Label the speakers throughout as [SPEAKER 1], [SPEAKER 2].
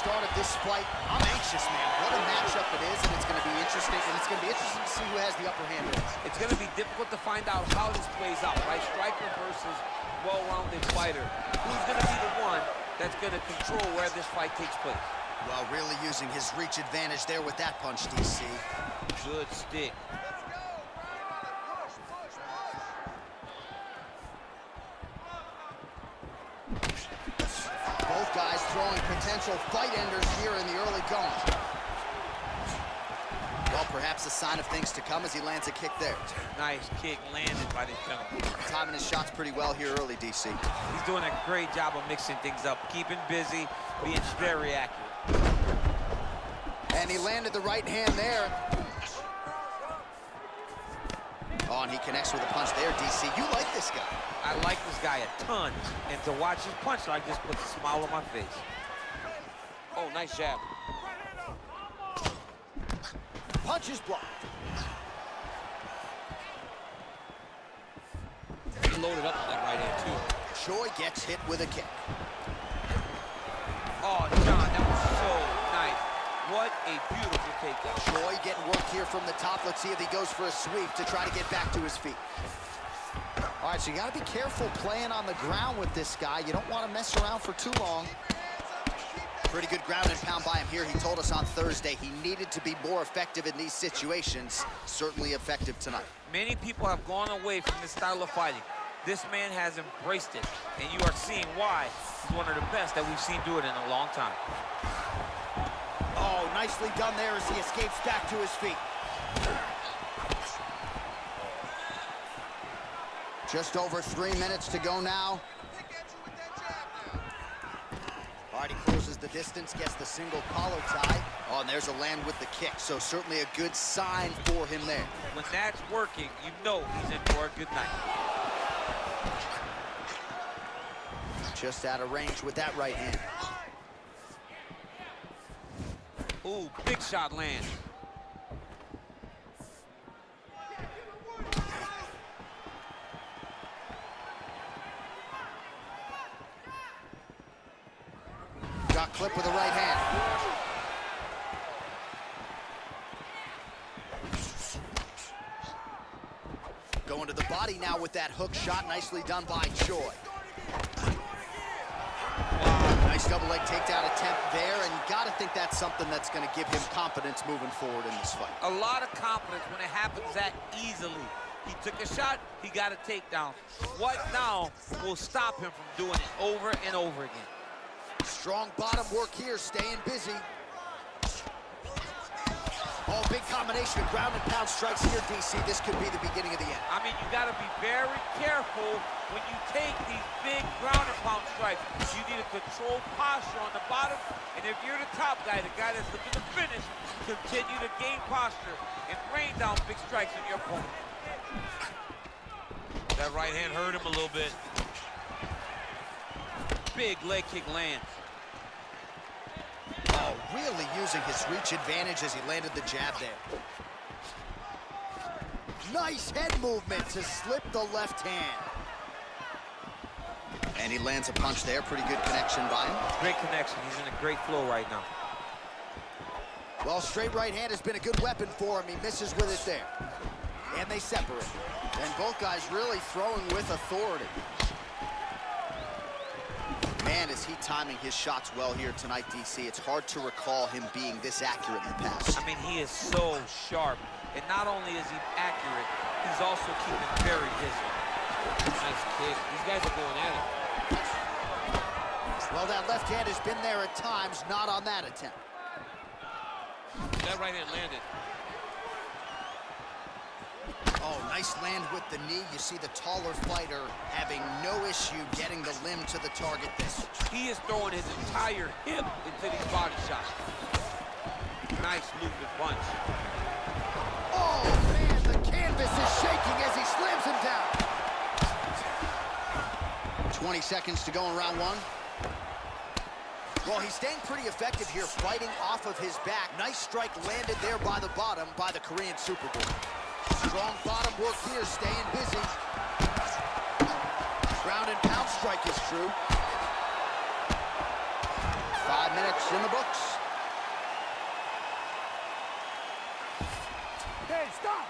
[SPEAKER 1] start of this fight. I'm anxious, man. What a matchup it is, and it's going to be interesting. And it's going to be interesting to see who has the upper hand.
[SPEAKER 2] It's going to be difficult to find out how this plays out, right? Striker versus well-rounded fighter. Who's going to be the one that's going to control where this fight takes place?
[SPEAKER 1] Well, really using his reach advantage there with that punch, DC.
[SPEAKER 2] Good stick.
[SPEAKER 1] Both guys throwing potential fight enders here in the early going. Well, perhaps a sign of things to come as he lands a kick there.
[SPEAKER 2] Nice kick landed by this gentleman.
[SPEAKER 1] Timing his shots pretty well here early, DC.
[SPEAKER 2] He's doing a great job of mixing things up, keeping busy, being very accurate.
[SPEAKER 1] And he landed the right hand there. Oh, and he connects with a punch there, DC. You like this guy.
[SPEAKER 2] I like this guy a ton. And to watch his punch like this puts a smile on my face. Oh, nice jab.
[SPEAKER 1] Punch is blocked.
[SPEAKER 2] He loaded up with that right hand, too.
[SPEAKER 1] Choi gets hit with a kick.
[SPEAKER 2] Oh, John, that was so nice. What a beautiful takedown.
[SPEAKER 1] Choi getting work here from the top. Let's see if he goes for a sweep to try to get back to his feet. All right, so you got to be careful playing on the ground with this guy. You don't want to mess around for too long. Pretty good ground and pound by him here. He told us on Thursday he needed to be more effective in these situations. Certainly effective tonight.
[SPEAKER 2] Many people have gone away from this style of fighting. This man has embraced it, and you are seeing why he's one of the best that we've seen do it in a long time.
[SPEAKER 1] Oh, nicely done there as he escapes back to his feet. Just over 3 minutes to go now. All right, he closes the distance, gets the single collar tie. Oh, and there's a land with the kick, so certainly a good sign for him there.
[SPEAKER 2] When that's working, you know he's in for a good night.
[SPEAKER 1] Just out of range with that right hand.
[SPEAKER 2] Ooh, big shot lands.
[SPEAKER 1] Got clipped with the right hand. Going to the body now with that hook shot. Nicely done by Choi. Nice double leg takedown attempt there, and you got to think that's something that's going to give him confidence moving forward in this fight.
[SPEAKER 2] A lot of confidence when it happens that easily. He took a shot, he got a takedown. What now will stop him from doing it over and over again?
[SPEAKER 1] Strong bottom work here, staying busy. Oh, big combination of ground and pound strikes here, DC. This could be the beginning of the end.
[SPEAKER 2] I mean, you got to be very careful when you take these big ground and pound strikes. You need a controlled posture on the bottom, and if you're the top guy, the guy that's looking to finish, continue to gain posture and rain down big strikes on your opponent. That right hand hurt him a little bit. Big leg kick lands.
[SPEAKER 1] Oh, really using his reach advantage as he landed the jab there. Nice head movement to slip the left hand. And he lands a punch there. Pretty good connection by him.
[SPEAKER 2] Great connection. He's in a great flow right now.
[SPEAKER 1] Well, straight right hand has been a good weapon for him. He misses with it there. And they separate. And both guys really throwing with authority. Man, is he timing his shots well here tonight, DC. It's hard to recall him being this accurate in the past.
[SPEAKER 2] I mean, he is so sharp. And not only is he accurate, he's also keeping very busy. Nice kick. These guys are going at it.
[SPEAKER 1] Well, that left hand has been there at times, not on that attempt.
[SPEAKER 2] That right hand landed.
[SPEAKER 1] Oh, nice land with the knee. You see the taller fighter having no issue getting the limb to the target there.
[SPEAKER 2] He is throwing his entire hip into these body shots. Nice movement punch.
[SPEAKER 1] Oh, man, the canvas is shaking as he slams him down. 20 seconds to go in round one. Well, he's staying pretty effective here, fighting off of his back. Nice strike landed there by the bottom by the Korean Superboy. Strong bottom work here, staying busy. Ground and pound strike is true. 5 5 minutes in the books.
[SPEAKER 3] Hey, stop!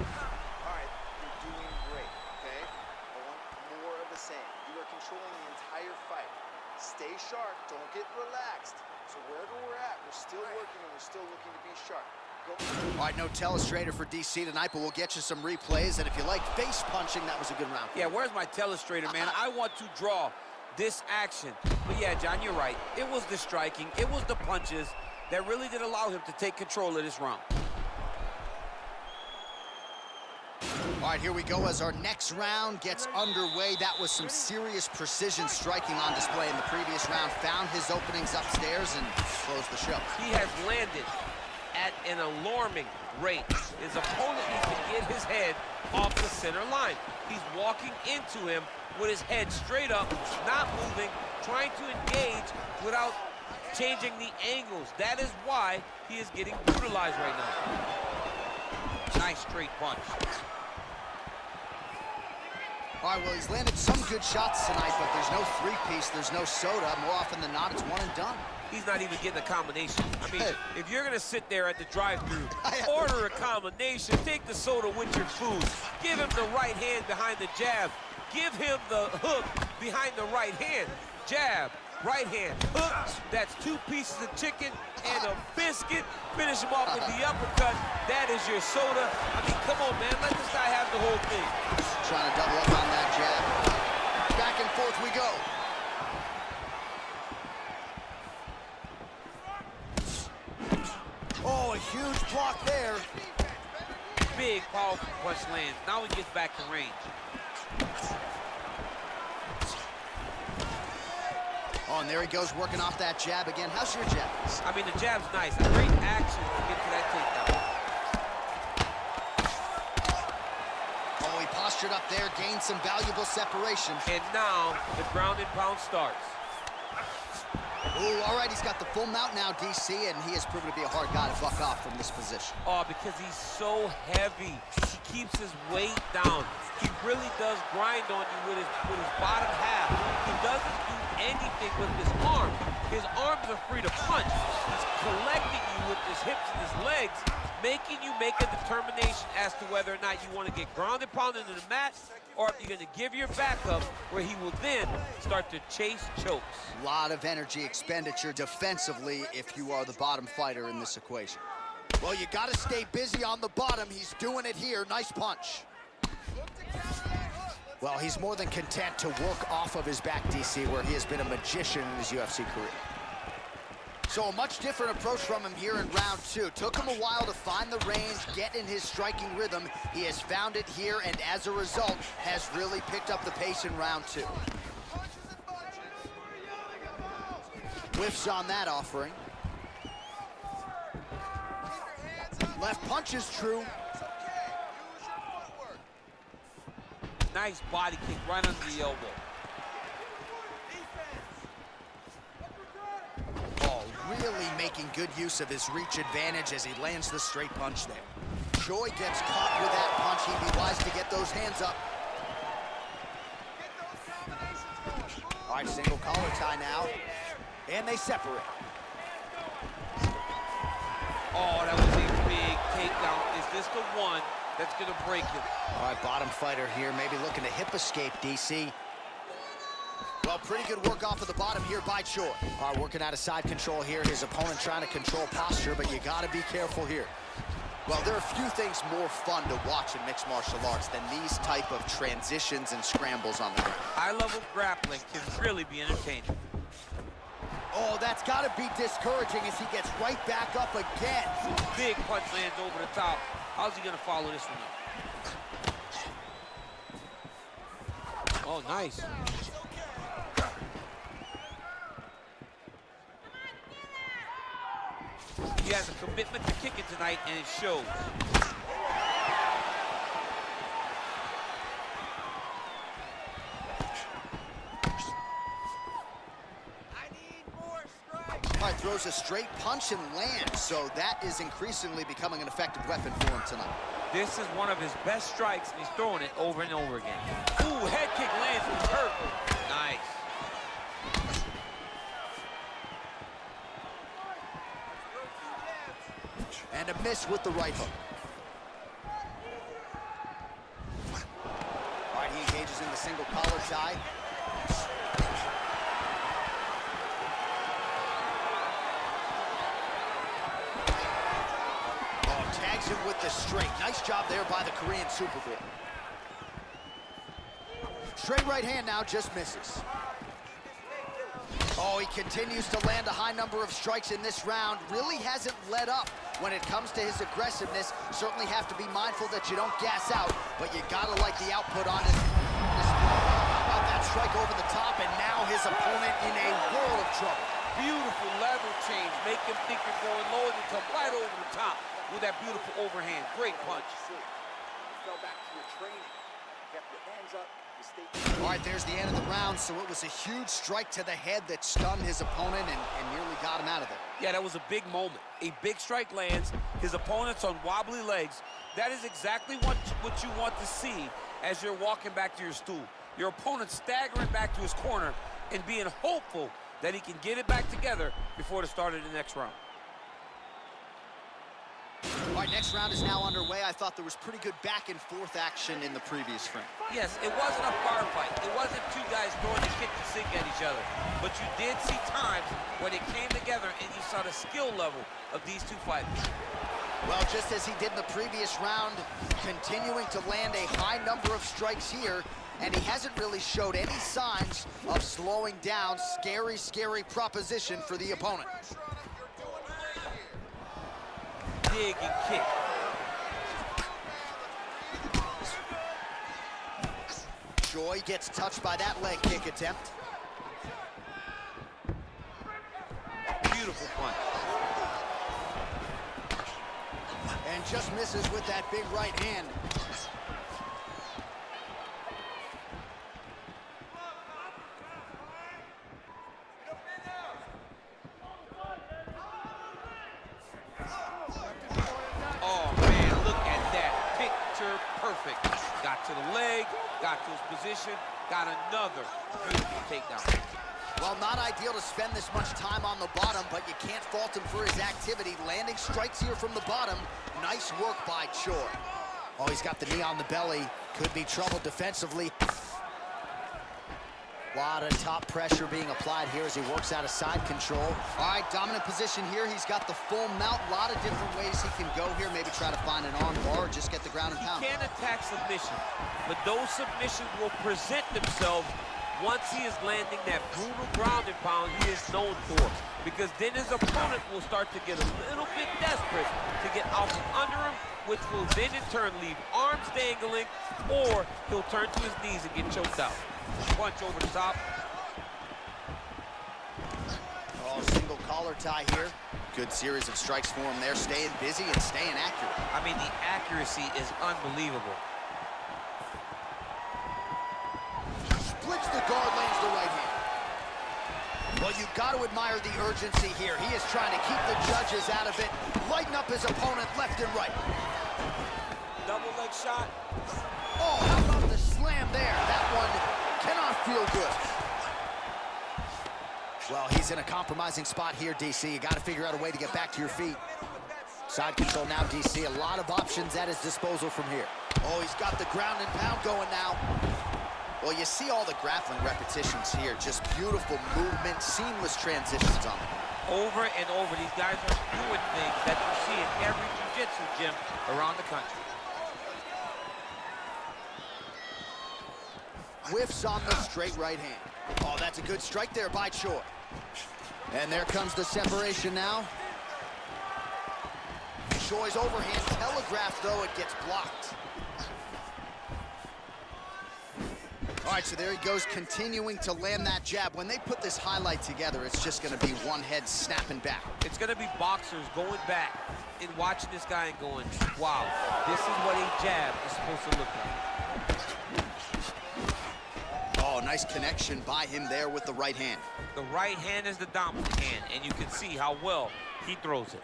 [SPEAKER 4] All right, you're doing great, okay? I want more of the same. You are controlling the entire fight. Stay sharp, don't get relaxed. So wherever we're at, we're still working and we're still looking to be sharp. Go.
[SPEAKER 1] All right, no telestrator for DC tonight, but we'll get you some replays. And if you like face punching, that was a good round.
[SPEAKER 2] Yeah, where's my telestrator, man? I want to draw this action. But yeah, John, you're right. It was the striking, it was the punches that really did allow him to take control of this round.
[SPEAKER 1] All right, here we go as our next round gets underway. That was some serious precision striking on display in the previous round. Found his openings upstairs and closed the show.
[SPEAKER 2] He has landed at an alarming rate. His opponent needs to get his head off the center line. He's walking into him with his head straight up, not moving, trying to engage without changing the angles. That is why he is getting brutalized right now. Nice straight punch.
[SPEAKER 1] All right, well, he's landed some good shots tonight, but there's no three-piece, there's no soda. More often than not, it's one and done.
[SPEAKER 2] He's not even getting a combination. I mean, if you're gonna sit there at the drive-thru, order a combination, take the soda with your food, give him the right hand behind the jab, give him the hook behind the right hand, jab, right hand, hook. That's 2 pieces of chicken and a biscuit. Finish him off with the uppercut. That is your soda. I mean, come on, man, let this guy have the whole thing.
[SPEAKER 1] Trying to double up on that jab. Back and forth we go. Oh, a huge block there.
[SPEAKER 2] Big, powerful punch lands. Now he gets back to range.
[SPEAKER 1] Oh, and there he goes, working off that jab again. How's your jab?
[SPEAKER 2] I mean, the jab's nice. A great action to get to that takedown.
[SPEAKER 1] Oh, he postured up there, gained some valuable separation.
[SPEAKER 2] And now the ground and pound starts.
[SPEAKER 1] Ooh, all right, he's got the full mount now, DC, and he has proven to be a hard guy to buck off from this position.
[SPEAKER 2] Oh, because he's so heavy. He keeps his weight down. He really does grind on you with his bottom half. He doesn't do anything with his arms. His arms are free to punch. He's collecting you with his hips and his legs, making you make a determination as to whether or not you want to get ground and pound into the mat, or if you're going to give your back up, where he will then start to chase chokes.
[SPEAKER 1] A lot of energy expenditure defensively if you are the bottom fighter in this equation. Well, you got to stay busy on the bottom. He's doing it here. Nice punch. Well, he's more than content to work off of his back, DC, where he has been a magician in his UFC career. So a much different approach from him here in round 2. Took him a while to find the range, get in his striking rhythm. He has found it here, and as a result, has really picked up the pace in round 2. Whiffs on that offering. Left punch is true.
[SPEAKER 2] Nice body kick right under the elbow.
[SPEAKER 1] Oh, really making good use of his reach advantage as he lands the straight punch there. Choi gets caught with that punch. He'd be wise to get those hands up. All right, single collar tie now. And they separate.
[SPEAKER 2] Oh, that was a big takedown. Is this the one that's going to break him?
[SPEAKER 1] All right, bottom fighter here, maybe looking to hip escape, DC. Well, pretty good work off of the bottom here by Choi. All right, working out of side control here. His opponent trying to control posture, but you got to be careful here. Well, there are a few things more fun to watch in mixed martial arts than these type of transitions and scrambles on the ground.
[SPEAKER 2] High-level grappling can really be entertaining.
[SPEAKER 1] Oh, that's got to be discouraging as he gets right back up again.
[SPEAKER 2] Big punch lands over the top. How's he going to follow this one up? Oh, nice. He has a commitment to kicking tonight, and it shows.
[SPEAKER 1] All right, throws a straight punch and lands, so that is increasingly becoming an effective weapon for him tonight.
[SPEAKER 2] This is one of his best strikes, and he's throwing it over and over again. Ooh, head kick lands, and hurt. Nice.
[SPEAKER 1] And a miss with the right hook. All right, he engages in the single collar tie. Oh, tags him with the straight. Nice job there by the Korean Superboy. Straight right hand now, just misses. Oh, he continues to land a high number of strikes in this round. Really hasn't let up when it comes to his aggressiveness. Certainly have to be mindful that you don't gas out, but you gotta like the output on it. How about that strike over the top, and now his opponent in a world of trouble.
[SPEAKER 2] Beautiful level change. Make him think you're going low and you come right over the top with that beautiful overhand. Great punch.
[SPEAKER 4] You fell back to your training. Kept your hands up.
[SPEAKER 1] All right, there's the end of the round, so it was a huge strike to the head that stunned his opponent and nearly got him out of there.
[SPEAKER 2] Yeah, that was a big moment. A big strike lands, his opponent's on wobbly legs. That is exactly what you want to see as you're walking back to your stool. Your opponent staggering back to his corner and being hopeful that he can get it back together before the start of the next round.
[SPEAKER 1] All right, next round is now underway. I thought there was pretty good back and forth action in the previous frame.
[SPEAKER 2] Yes, it wasn't a firefight. It wasn't two guys throwing the kitchen sink at each other. But you did see times when it came together and you saw the skill level of these two fighters.
[SPEAKER 1] Well, just as he did in the previous round, continuing to land a high number of strikes here, and he hasn't really showed any signs of slowing down. Scary, scary proposition for the opponent.
[SPEAKER 2] Dig and kick.
[SPEAKER 1] Choi gets touched by that leg kick attempt.
[SPEAKER 2] Beautiful punch.
[SPEAKER 1] And just misses with that big right hand.
[SPEAKER 2] Perfect. Got to the leg, got to his position, got another beautiful takedown.
[SPEAKER 1] Well, not ideal to spend this much time on the bottom, but you can't fault him for his activity. Landing strikes here from the bottom. Nice work by Choi. Oh, he's got the knee on the belly. Could be trouble defensively. A lot of top pressure being applied here as he works out of side control. All right, dominant position here. He's got the full mount. A lot of different ways he can go here. Maybe try to find an arm bar or just get the ground and pound.
[SPEAKER 2] He can attack submission, but those submissions will present themselves once he is landing that brutal ground and pound he is known for. Because then his opponent will start to get a little bit desperate to get out from under him, which will then in turn leave arms dangling, or he'll turn to his knees and get choked out. Punch over the top.
[SPEAKER 1] Oh, single collar tie here. Good series of strikes for him there, staying busy and staying accurate.
[SPEAKER 2] I mean, the accuracy is unbelievable.
[SPEAKER 1] Splits the guard, lands the right hand. Well, you've got to admire the urgency here. He is trying to keep the judges out of it, lighten up his opponent left and right.
[SPEAKER 2] Double leg shot.
[SPEAKER 1] Oh, how about the slam there? That one cannot feel good. Well, he's in a compromising spot here, DC. You got to figure out a way to get back to your feet. Side control now, DC. A lot of options at his disposal from here. Oh, he's got the ground and pound going now. Well, you see all the grappling repetitions here. Just beautiful movement, seamless transitions on them.
[SPEAKER 2] Over and over, these guys are doing things that you see in every jiu-jitsu gym around the country.
[SPEAKER 1] Whiffs on the straight right hand. Oh, that's a good strike there by Choi. And there comes the separation now. Choi's overhand telegraphed, though, it gets blocked. All right, so there he goes, continuing to land that jab. When they put this highlight together, it's just going to be one head snapping back.
[SPEAKER 2] It's going to be boxers going back and watching this guy and going, wow, this is what a jab is supposed to look like.
[SPEAKER 1] Oh, nice connection by him there with the right hand.
[SPEAKER 2] The right hand is the dominant hand, and you can see how well he throws it.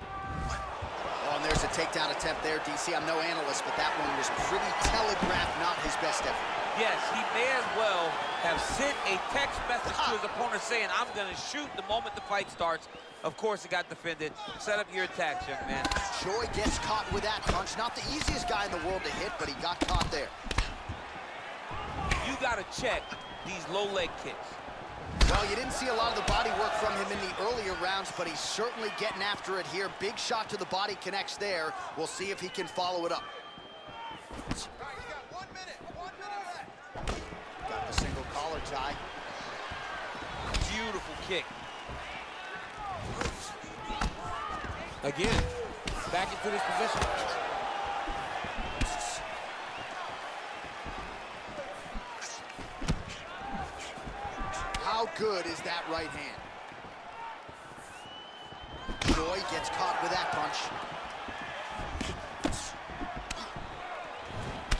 [SPEAKER 1] Oh, and there's was a takedown attempt there, DC. I'm no analyst, but that one was pretty telegraphed, not his best effort.
[SPEAKER 2] Yes, he may as well have sent a text message to his opponent saying, I'm going to shoot the moment the fight starts. Of course, it got defended. Set up your attacks, young man.
[SPEAKER 1] Choi gets caught with that punch. Not the easiest guy in the world to hit, but he got caught there.
[SPEAKER 2] You got to check these low leg kicks.
[SPEAKER 1] Well, you didn't see a lot of the body work from him in the earlier rounds, but he's certainly getting after it here. Big shot to the body connects there. We'll see if he can follow it up. Got the single collar tie.
[SPEAKER 2] Beautiful kick.
[SPEAKER 3] Again, back into this position.
[SPEAKER 1] How good is that right hand? Choi gets caught with that punch.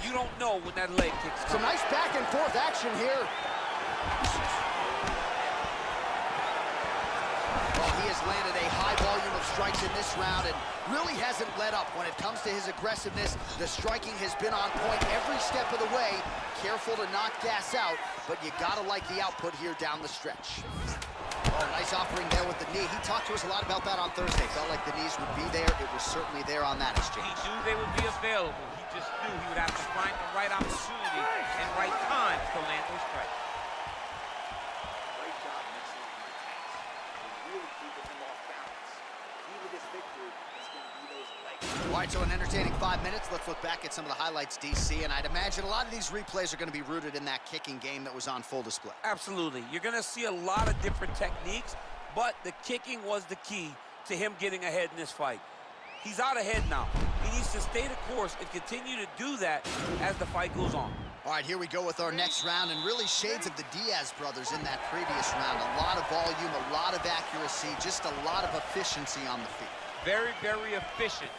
[SPEAKER 2] You don't know when that leg kicks
[SPEAKER 1] Some nice back and forth action here. Well, he has landed a high volume of strikes in this round and really hasn't let up when it comes to his aggressiveness. The striking has been on point every step of the way. Careful to not gas out, but you gotta like the output here down the stretch. Oh, nice offering there with the knee. He talked to us a lot about that on Thursday. Felt like the knees would be there. It was certainly there on that exchange.
[SPEAKER 2] He knew they would be available. He just knew he would have to find the right opportunity and right time to land those strikes.
[SPEAKER 4] Great job mixing up your attacks. You're really keeping him off balance. Key to this victory is going to be those legs.
[SPEAKER 1] All right, so an entertaining 5 minutes. Let's look back at some of the highlights, DC, and I'd imagine a lot of these replays are going to be rooted in that kicking game that was on full display.
[SPEAKER 2] Absolutely. You're going to see a lot of different techniques, but the kicking was the key to him getting ahead in this fight. He's out ahead now. He needs to stay the course and continue to do that as the fight goes on.
[SPEAKER 1] All right, here we go with our next round, and really shades of the Diaz brothers in that previous round. A lot of volume, a lot of accuracy, just a lot of efficiency on the feet.
[SPEAKER 2] Very, very efficient.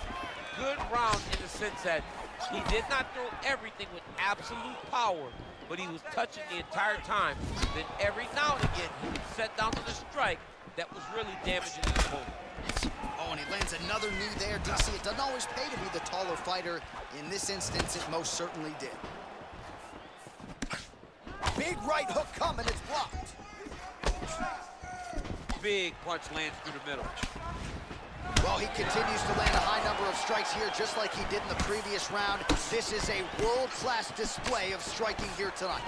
[SPEAKER 2] Good round in the sense that he did not throw everything with absolute power, but he was touching the entire time. Then every now and again, he would set down to the strike that was really damaging his opponent.
[SPEAKER 1] Oh, and he lands another knee there, DC. It doesn't always pay to be the taller fighter. In this instance, it most certainly did. Big right hook coming, it's blocked.
[SPEAKER 2] Big punch lands through the middle.
[SPEAKER 1] Well, he continues to land a high number of strikes here, just like he did in the previous round. This is a world-class display of striking here tonight.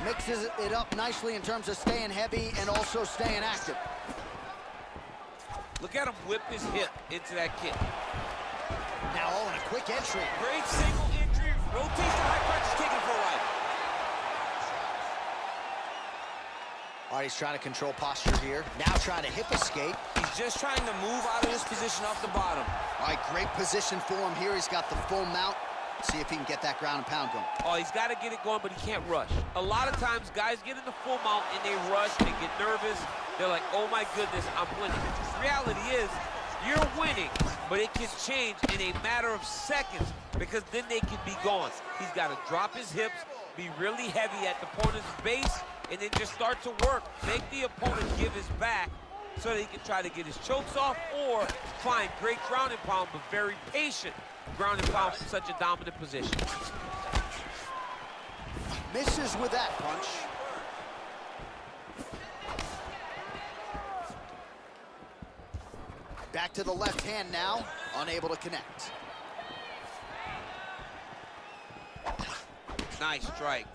[SPEAKER 1] Mixes it up nicely in terms of staying heavy and also staying active.
[SPEAKER 2] Look at him whip his hip into that kick.
[SPEAKER 1] Now, oh, and a quick entry.
[SPEAKER 2] Great single entry, rotates the high punch, taking for life.
[SPEAKER 1] All right, he's trying to control posture here. Now trying to hip escape.
[SPEAKER 3] He's just trying to move out of this position off the bottom.
[SPEAKER 1] All right, great position for him here. He's got the full mount. See if he can get that ground and pound going.
[SPEAKER 2] Oh, he's got to get it going, but he can't rush. A lot of times, guys get in the full mount and they rush, they get nervous. They're like, oh my goodness, I'm winning. The reality is, you're winning, but it can change in a matter of seconds because then they can be gone. He's got to drop his hips, be really heavy at the opponent's base, and then just start to work. Make the opponent give his back so that he can try to get his chokes off or find great ground and pound, but very patient ground and pound from such a dominant position.
[SPEAKER 1] Misses with that punch. Back to the left hand now, unable to connect.
[SPEAKER 2] Nice strike.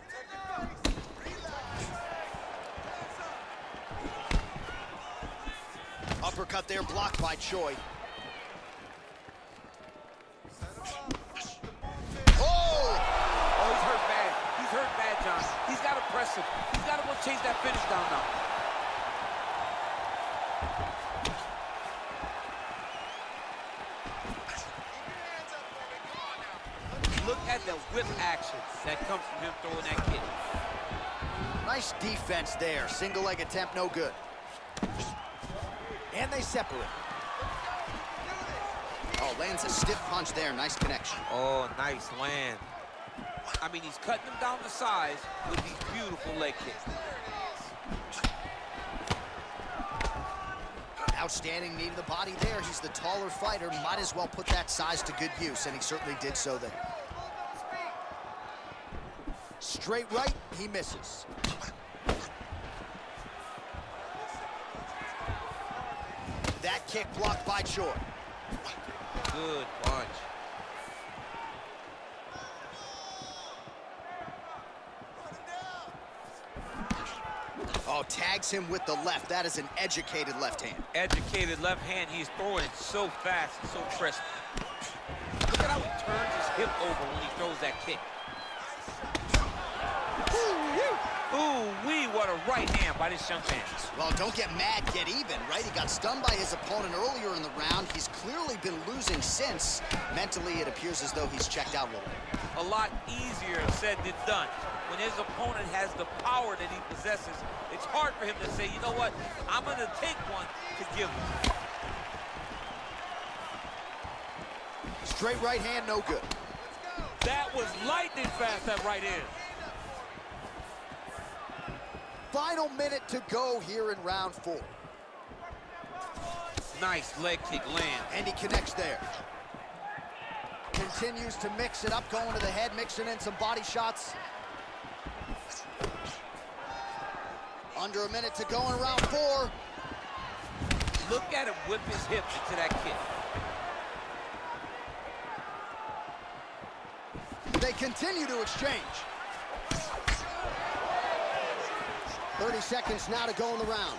[SPEAKER 1] Uppercut there, blocked by Choi.
[SPEAKER 2] Oh, he's hurt bad. He's hurt bad, John. He's got to press him. He's got to go chase that finish down now. Look at the whip action that comes from him throwing that kick.
[SPEAKER 1] Nice defense there. Single leg attempt, no good. And they separate. Oh, lands a stiff punch there. Nice connection.
[SPEAKER 2] Oh, nice land. I mean, he's cutting them down to size with these beautiful leg kicks.
[SPEAKER 1] Outstanding knee to the body there. He's the taller fighter. Might as well put that size to good use, and he certainly did so there. Straight right, he misses. That kick blocked by Choi.
[SPEAKER 3] Good punch.
[SPEAKER 1] Oh, tags him with the left. That is an educated left hand.
[SPEAKER 2] Educated left hand. He's throwing it so fast and so crisp. Look at how he turns his hip over when he throws that kick. Ooh-wee, what a right hand by this young man.
[SPEAKER 1] Well, don't get mad, get even, right? He got stunned by his opponent earlier in the round. He's clearly been losing since. Mentally, it appears as though he's checked out a little bit.
[SPEAKER 2] A lot easier said than done. When his opponent has the power that he possesses, it's hard for him to say, you know what, I'm going to take one to give him.
[SPEAKER 1] Straight right hand, no good.
[SPEAKER 2] That was lightning fast, that right hand.
[SPEAKER 1] Final minute to go here in round 4.
[SPEAKER 2] Nice leg kick land.
[SPEAKER 1] And he connects there. Continues to mix it up, going to the head, mixing in some body shots. Under a minute to go in round 4.
[SPEAKER 2] Look at him whip his hip into that kick.
[SPEAKER 1] They continue to exchange. 30 seconds now to go in the round.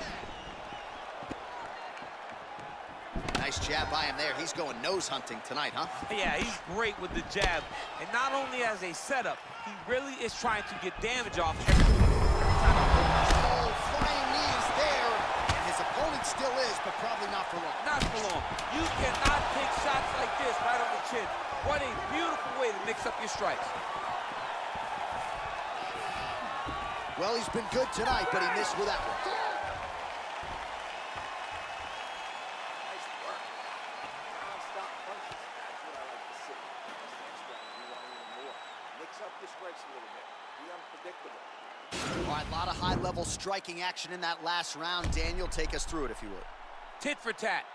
[SPEAKER 1] Nice jab by him there. He's going nose hunting tonight, huh?
[SPEAKER 2] Yeah, he's great with the jab. And not only as a setup, he really is trying to get damage off every time.
[SPEAKER 1] Oh, flying knees there. And his opponent still is, but probably not for long.
[SPEAKER 2] Not for long. You cannot take shots like this right on the chin. What a beautiful way to mix up your strikes.
[SPEAKER 1] Well, he's been good tonight, but he missed with that one.
[SPEAKER 4] Nice work. Non-stop punches. That's what I like to see. This next round, we want even more. Mix up your strikes a little bit. Be unpredictable.
[SPEAKER 1] All right, a lot of high-level striking action in that last round. Daniel, take us through it, if you would.
[SPEAKER 2] Tit for tat.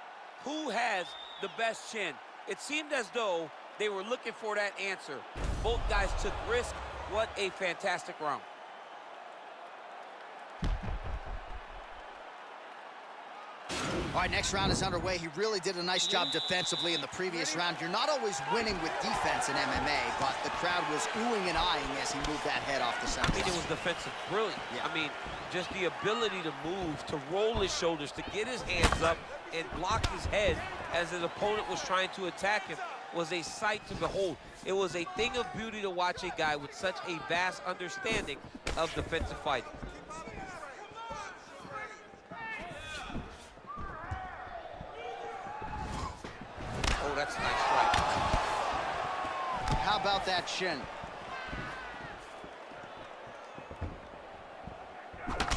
[SPEAKER 2] Who has the best chin? It seemed as though they were looking for that answer. Both guys took risk. What a fantastic round.
[SPEAKER 1] All right, next round is underway. He really did a nice job defensively in the previous round. You're not always winning with defense in MMA, but the crowd was oohing and eyeing as he moved that head off the center.
[SPEAKER 2] I mean, it was defensive brilliant.
[SPEAKER 1] Yeah.
[SPEAKER 2] I mean, just the ability to move, to roll his shoulders, to get his hands up and block his head as his opponent was trying to attack him was a sight to behold. It was a thing of beauty to watch a guy with such a vast understanding of defensive fighting. Oh, that's a nice strike.
[SPEAKER 1] How about that shin?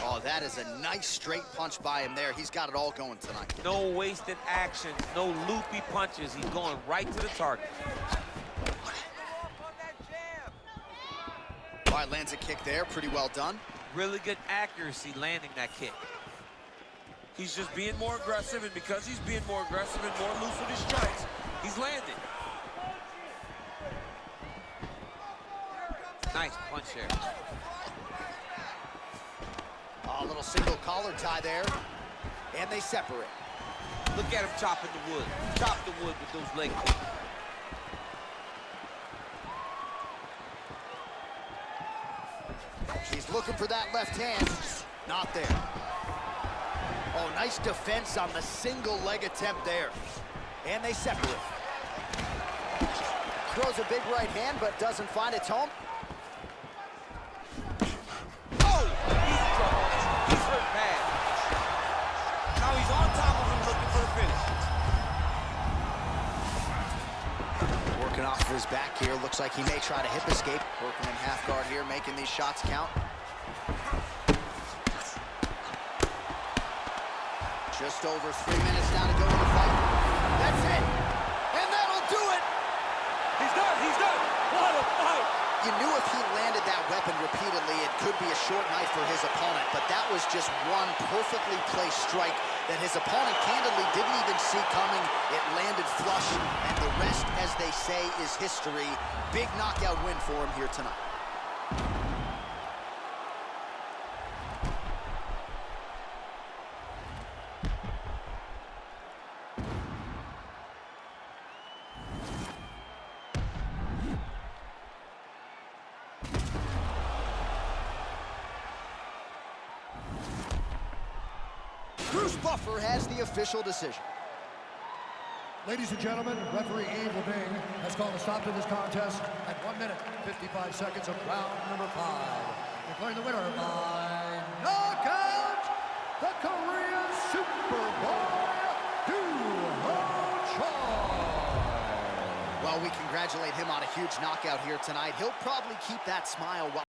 [SPEAKER 1] Oh, that is a nice straight punch by him there. He's got it all going tonight.
[SPEAKER 2] No wasted actions, no loopy punches. He's going right to the target.
[SPEAKER 1] All right, lands a kick there. Pretty well done.
[SPEAKER 2] Really good accuracy landing that kick. He's just being more aggressive, and because he's being more aggressive and more loose with his strikes, he's landing. Nice punch there.
[SPEAKER 1] Oh, a little single collar tie there. And they separate.
[SPEAKER 2] Look at him chopping the wood. Chop the wood with those leg kicks.
[SPEAKER 1] He's looking for that left hand. Not there. Oh, nice defense on the single leg attempt there. And they separate. Throws a big right hand, but doesn't find its home.
[SPEAKER 2] Oh, he's in trouble. He's hurt bad. Now he's on top of him looking for the finish.
[SPEAKER 1] Working off of his back here. Looks like he may try to hip escape. Working in half guard here, making these shots count. Just over 3 minutes now to go in the fight. That's it. And that'll do it.
[SPEAKER 2] He's done. He's done. What a fight.
[SPEAKER 1] You knew if he landed that weapon repeatedly, it could be a short night for his opponent, but that was just one perfectly placed strike that his opponent candidly didn't even see coming. It landed flush, and the rest, as they say, is history. Big knockout win for him here tonight. Bruce Buffer has the official decision.
[SPEAKER 5] Ladies and gentlemen, referee Yves Levine has called a stop to this contest at 1 minute, 55 seconds of round number 5. Declaring the winner by knockout, the Korean Superboy, Doohochoi.
[SPEAKER 1] Well, we congratulate him on a huge knockout here tonight. He'll probably keep that smile while